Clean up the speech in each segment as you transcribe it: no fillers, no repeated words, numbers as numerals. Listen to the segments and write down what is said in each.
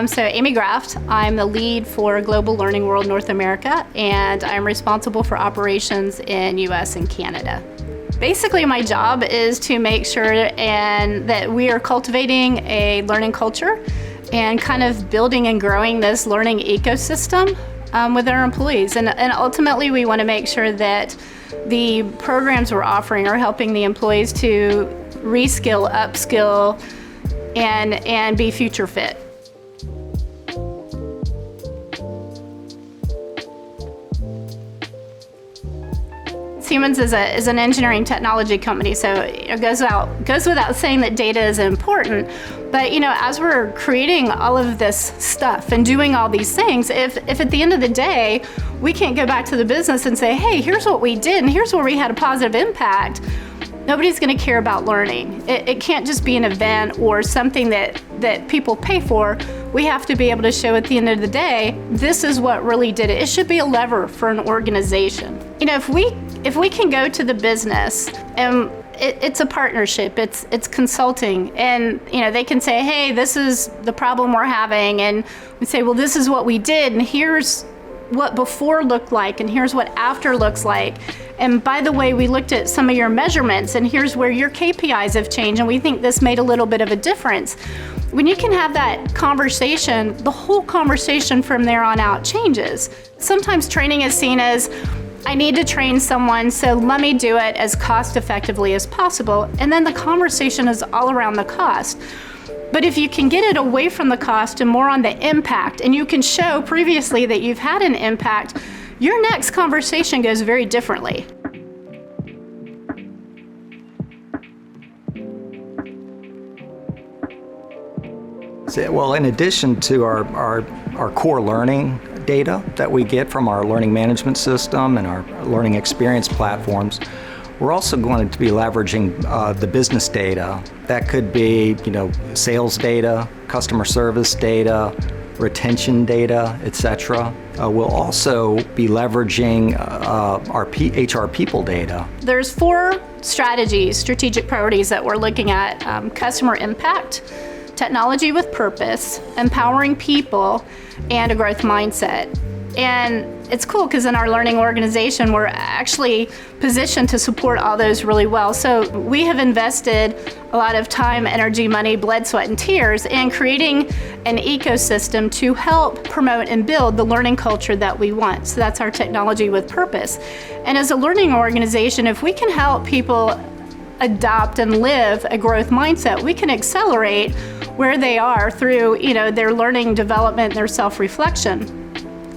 So Amy Graft, I'm the lead for Global Learning World North America, and I'm responsible for operations in US and Canada. Basically, my job is to make sure that we are cultivating a learning culture and kind of building and growing this learning ecosystem with our employees. And ultimately, we want to make sure that the programs we're offering are helping the employees to reskill, upskill, and be future fit. Siemens is an engineering technology company, so it goes without saying that data is important. But as we're creating all of this stuff and doing all these things, if at the end of the day we can't go back to the business and say, hey, here's what we did and here's where we had a positive impact, nobody's going to care about learning. It can't just be an event or something that people pay for. We have to be able to show at the end of the day, this is what really did it. It should be a lever for an organization. If we can go to the business and it's a partnership, it's consulting, and they can say, hey, this is the problem we're having, and we say, well, this is what we did, and here's what before looked like, and here's what after looks like. And by the way, we looked at some of your measurements, and here's where your KPIs have changed, and we think this made a little bit of a difference. When you can have that conversation, the whole conversation from there on out changes. Sometimes training is seen as, I need to train someone, so let me do it as cost effectively as possible. And then the conversation is all around the cost. But if you can get it away from the cost and more on the impact, and you can show previously that you've had an impact, your next conversation goes very differently. Well, in addition to our core learning data that we get from our learning management system and our learning experience platforms, we're also going to be leveraging the business data. That could be, sales data, customer service data, retention data, etc. We'll also be leveraging our HR people data. There's 4 strategic priorities that we're looking at: customer impact, technology with purpose, empowering people, and a growth mindset. And it's cool because in our learning organization, we're actually positioned to support all those really well. So we have invested a lot of time, energy, money, blood, sweat, and tears in creating an ecosystem to help promote and build the learning culture that we want. So that's our technology with purpose. And as a learning organization, if we can help people adopt and live a growth mindset, we can accelerate where they are through their learning development, their self-reflection.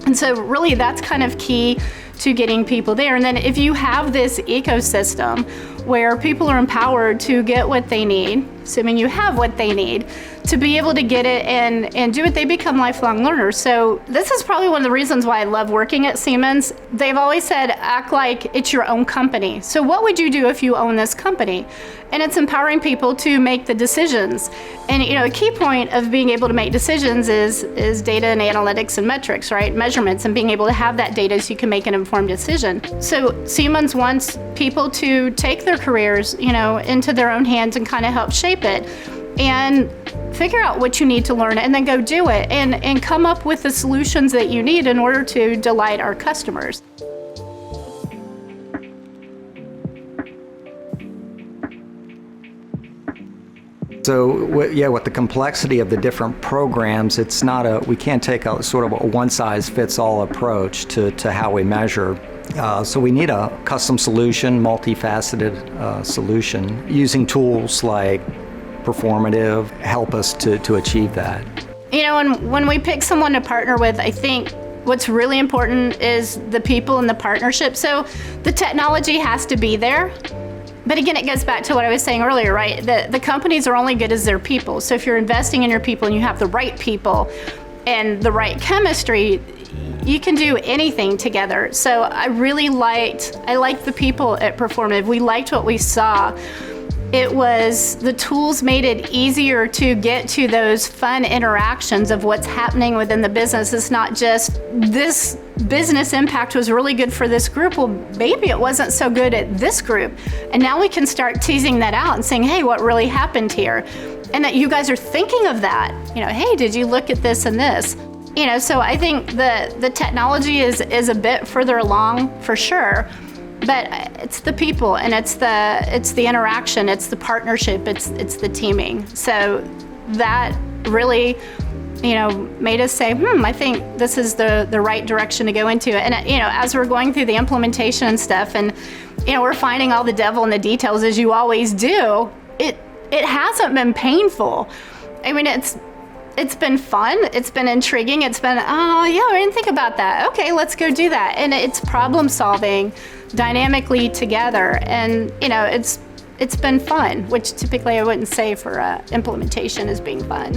And so really that's kind of key to getting people there. And then if you have this ecosystem where people are empowered to get what they need, assuming you have what they need, to be able to get it and do it, they become lifelong learners. So this is probably one of the reasons why I love working at Siemens. They've always said, act like it's your own company. So what would you do if you own this company? And it's empowering people to make the decisions. And a key point of being able to make decisions is data and analytics and metrics, right? Measurements, and being able to have that data so you can make an informed decision. So Siemens wants people to take their careers, into their own hands and kind of help shape it and figure out what you need to learn and then go do it and come up with the solutions that you need in order to delight our customers. So with the complexity of the different programs, we can't take a sort of a one-size-fits-all approach to how we measure. So we need a custom solution, multifaceted solution, using tools like Performitiv help us to achieve that. When we pick someone to partner with, I think what's really important is the people and the partnership. So the technology has to be there. But again, it goes back to what I was saying earlier, right? The companies are only good as their people. So if you're investing in your people and you have the right people and the right chemistry, you can do anything together. So I liked the people at Performitiv. We liked what we saw. The tools made it easier to get to those fun interactions of what's happening within the business. It's not just this business impact was really good for this group. Well, maybe it wasn't so good at this group. And now we can start teasing that out and saying, hey, what really happened here? And that you guys are thinking of that. Hey, did you look at this and this? So I think the technology is a bit further along for sure. But it's the people, and it's the interaction, it's the partnership, it's the teaming. So that really, made us say, I think this is the right direction to go into. And as we're going through the implementation and stuff, and we're finding all the devil in the details, as you always do. It hasn't been painful. I mean, it's been fun. It's been intriguing. It's been, oh yeah, I didn't think about that. Okay, let's go do that. And it's problem solving dynamically together. And it's been fun, which typically I wouldn't say for implementation as being fun.